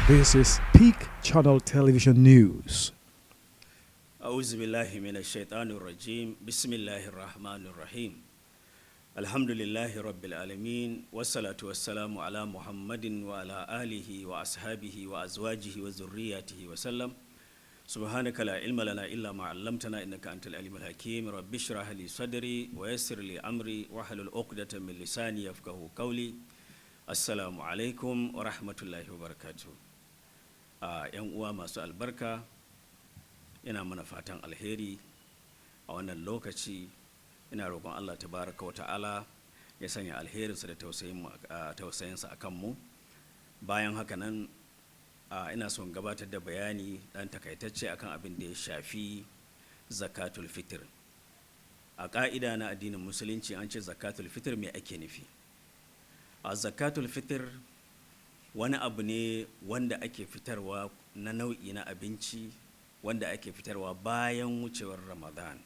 This is Peak Channel Television News. أعوذ بالله من الشيطان الرجيم بسم الله الرحمن الرحيم الحمد لله رب العالمين والصلاة والسلام على محمد وعلى آله وأصحابه وأزواجه وذرياته وسلم سبحانك لا علم لنا إلا ما علمتنا إنك أنت العليم الحكيم رب اشرح لي صدري ويسر لي أمري واحلل عقدة من لساني يفقهوا قولي السلام عليكم ورحمة الله وبركاته ‘yan uwa masu albarka ina mana fatan alheri a wannan lokaci ina roƙon Allah tabaraka wa ta'ala ya sanya alherinsa da tausayinsa a kanmu bayan haka nan ina son gabatar da bayani ɗan takaitacce akan abin da ya shafi zakatul fitr a ƙa'ida na addinin musulunci an ce zakatul fitr me ake nufi a zakatul fitr wani abu ne wanda ake fitarwa na nau'i na abinci wanda ake fitarwa bayan wucewar ramadan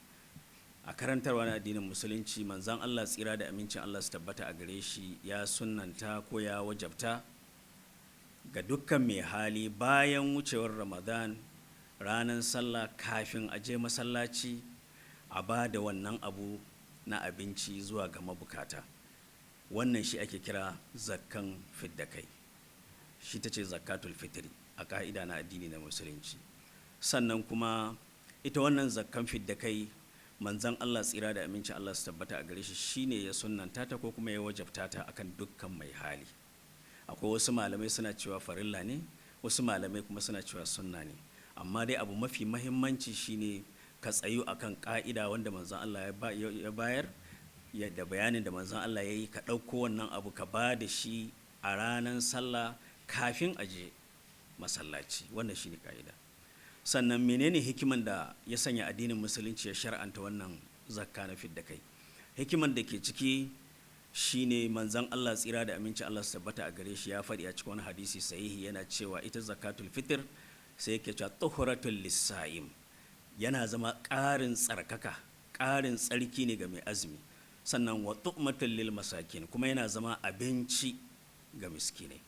a karantarwa na addinin musulunci manzan Allah tsira da amincin Allah su tabbata a gare shi ya sunnanta ko ya wajabta ga dukkan mai hali bayan wucewar ramadan ranar sallah kafin a je masallaci a ba da wannan abu na abinci zuwa ga mabukata wannan shi ake kira zakkan fidda kai shi ta ce zakatul fitri a ka'ida na addini na musulunci sannan kuma ita wannan zakkan fidda kai manzan Allah tsira da amincin Allah su tabbata a gare shi shine ya sunnanta ta ko kuma ya wajabta ta akan dukkan mai hali akwai wasu malamai suna cewa farilla ne wasu malamai kuma suna cewa sunna ne amma dai abu mafi mahimmanci shine ka tsayu akan ka'ida wanda manzan Allah ya bayar da bayanin da manzan Allah ya yi ka ɗauko wannan abu ka ba da shi a ranar sallah kafin aje masallaci wannan shine ka'ida sannan menene hikiman da ya sanya addinin musulunci ya shar'anta wannan zakka na fidda kai hikiman da ke ciki shine manzon Allah tsira da aminci Allah su tabbata a gare shi ya faɗi a cikin wani hadisi sahihi yana cewa ita zakatul fitr sai yake cewa tuhuratul lisa'im yana zama ƙarin tsarkaka ƙarin tsarki ne ga mai azumi sannan wa tu'matul lil masakin kuma yana zama abinci ga miskinai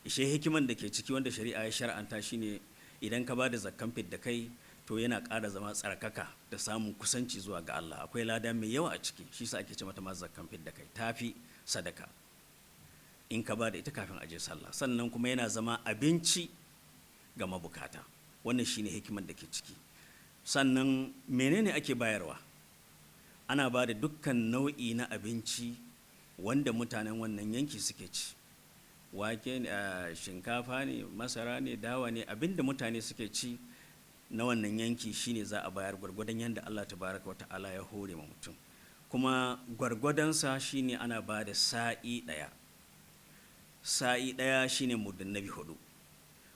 ishe hikiman da ke ciki wanda shari'a ya shar'anta shine idan ka ba da zakkan fidda kai to yana ƙara zama tsarkaka da samun kusanci zuwa ga Allah akwai lada mai yawa a ciki shi sa ake ce mata ma zakkan fidda kai tafi sadaka in ka ba da ita kafin aje sallah sannan kuma yana zama abinci ga mabukata wannan shine hikiman da ke ciki sannan menene ake bayarwa ana ba da dukkan nau'i na abinci wanda mutanen wannan yanki suke ci wake shinkafa ne masara ne dawa ne abinda mutane suke ci na wannan yanki shine za a bayar gwargwadon yadda Allah tabaraka wata'ala ya hore ma mutum kuma gwargwadonsa shine ana ba da sa'i ɗaya shine muddin nabi hudu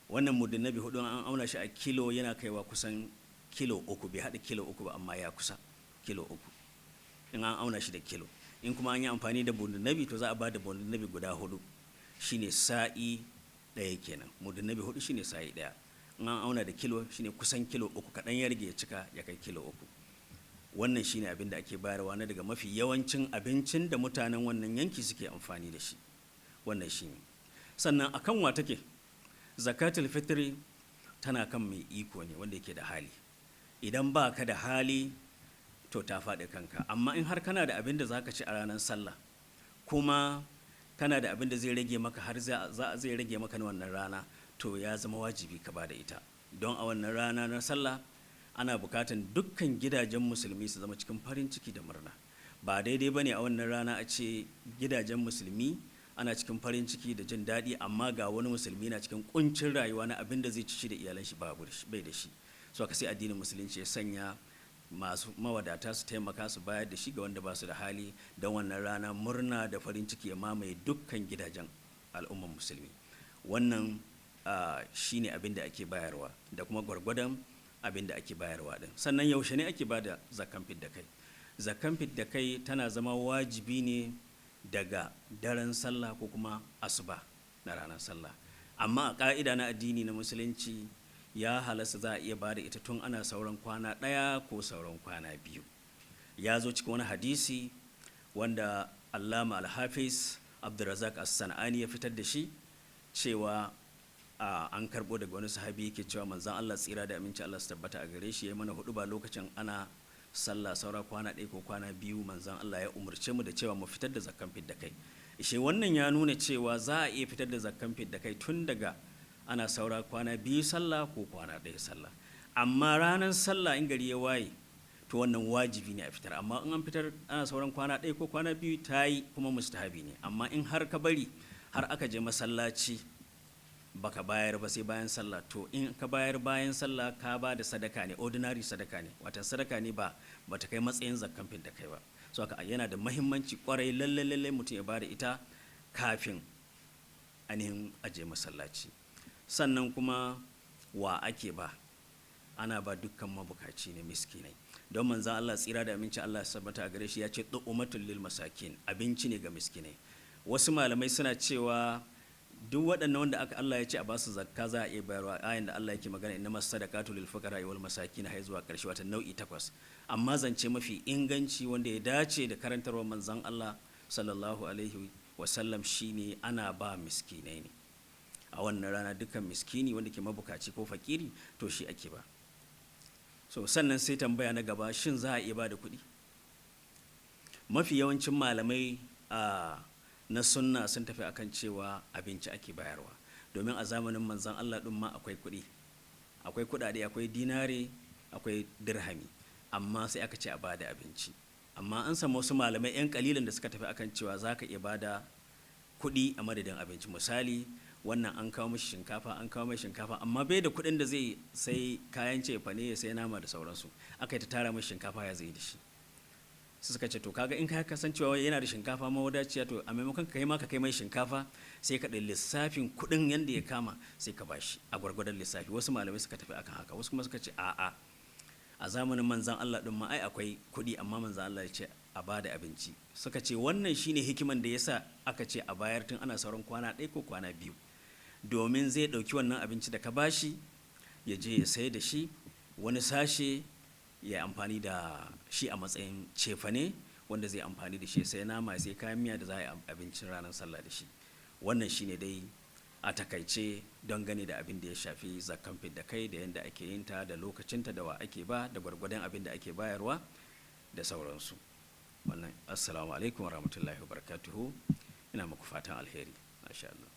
wannan muddin nabi hudu an auna shi a kilo yana kaiwa kusan kilo 3 bai haɗa kilo 3 ba amma ya kusa kilo 3 in an auna shi da kilo in kuma an yi amfani da muddin nabi to za a ba da muddin nabi guda 4 shine sa'i ɗaya kenan muddin nabi 4 shine sa'i ɗaya in an auna da kilo shine kusan kilo 3 kaɗan ya rage ya cika ya kai kilo 3 wannan shine abin da ake bayarwa na daga mafi yawancin abincin da mutanen wannan yanki suke amfani da shi wannan shine sannan akan wa take zakatul fitri tana kan mai iko ne wanda yake da hali idan ba ka da hali to ta faɗi kanka amma in har kana da abin da zaka ci a ranar sallah kuma kana da abin da zai rage maka har zai rage maka na wannan rana to ya zama wajibi ka bada ita don a wannan rana na sallah ana bukatan dukkan gidajen musulmi su zama cikin farin ciki da murna ba daidai bane a wannan rana a ce gidajen musulmi ana cikin farin ciki da jin daɗi amma ga wani musulmi na cikin kuncin rayuwa na abin da zai ci da iyalan shi bai da shi so aka sai addinin musulunci ya sanya masu mawadata su taimaka su bayar da shi ga wanda ba su da hali don wannan rana murna da farin ciki ya mamaye dukkan gidajen al'ummar musulmi wannan shi ne abin da ake bayarwa da kuma gwargwadon abin da ake bayarwa din sannan yaushe ne ake bada zakkan fidda kai zakkan fidda kai tana zama wajibi ne daga daren sallah ko kuma asuba na ranar sallah amma a ka'ida na addini na musulunci ya halasta za a iya ba da ita tun ana sauran kwana ɗaya ko sauran kwana 2 ya zo cikin wani hadisi wanda Allama Al-Hafiz Abdurrazak As-San'ani ya fitar da shi cewa an karbo daga wani sahabi yake cewa manzon Allah tsira da aminci Allah su tabbata a gare shi ya mana hudu ba lokacin ana sallah saura kwana ɗaya ko kwana biyu, manzon Allah ya umarce mu da cewa mu fitar da zakkan fidda kai. Ishe wannan ya nuna cewa za a iya fitar da zakkan fidda kai tun daga ana saura kwana biyu sallah ko kwana ɗaya sallah. Amma ranar sallah in gari ya waye to wannan wajibi ne a fitar, amma in an fitar ana sauran kwana ɗaya ko kwana biyu ta yi kuma mustahabi ne. Amma in har ka bari har aka je masallaci baka bayar ba sai bayan sallah, to in ka bayar bayan sallah ka ba da sadaka ne, ordinary sadaka ne, watan sadaka ne ba ta kai matsayin zakkan fidda kai ba. So haka yana da mahimmanci kwarai lalle mutum ya bada ita kafin ainihin aje masallaci. Sannan kuma wa ake ba? Ana ba dukkan mabukaci ne, miskinai, don manzan Allah tsira da aminci Allah sabbata a gare shi ya ce du'umatul lil masakin, abinci ne ga miskinai. Wasu malamai suna cewa duk waɗannan wanda Allah ya ce a basu zakka za a iya bayarwa, ayin da Allah yake magana innamas sadaqatu lil fuqara wal masakin har zuwa ƙarshe, wata nau'i 8. Amma zance mafi inganci wanda ya dace da karantarwar manzon Allah sallallahu alaihi wasallam shine ana ba miskinai ne a wannan rana. Dukkan miskini wanda ke mabukaci ko fakiri to shi ake ba. So sannan sai tambaya na gaba, shin za a iya ba da kuɗi? Mafi yawancin malamai na sunna sun tafi akan cewa abinci ake bayarwa, domin a zamanin manzon Allah ɗin ma akwai kuɗi, akwai kuɗaɗe, akwai dinare, akwai dirhami, amma sai aka ce a bada abinci. Amma an samu wasu malamai 'yan kalilan da suka tafi akan cewa za ka iya bada kuɗi a madadin abinci. Misali, wannan an kawo mashi shinkafa, an kawo mai shinkafa, amma bai da kuɗin da zai sai kayan cefane ya sai nama da sauransu, aka yi ta tara mai shinkafa ya zai da shi. Su suka ce to kaga in ka kasancewa yana da shinkafa mawadaciya, to a maimakon ka kai ma ka kai mai shinkafa sai ka ɗin lissafin kuɗin yadda ya kama sai ka bashi a gwargwadon lissafi. Wasu malamai suka tafi akan haka, wasu kuma suka ce a'a, a zamanin manzan Allah ɗin ma ai akwai kuɗi, amma manzan Allah ya ce a bada abinci. Suka ce wannan shine hikiman da yasa aka ce a bayar tun ana sauran kwana ɗaya ko kwana biyu, domin zai ɗauki wannan abinci da ka bashi ya je ya sai da shi, wani sashe ya amfani da shi a matsayin cefane wanda zai amfani da shi sai nama, sai kayan miya da za a yi abincin ranar sallah da shi. Wannan shine dai a takaice don gane da abin da ya shafi zakkan fidda kai, da yadda ake yin ta, da lokacinta, da wa ake ba, da gwargwadon abin da ake bayarwa da sauransu. Wannan assalamu alaikum warahmatullahi wabarakatuhu, ina muku fatan alheri. Masha Allah.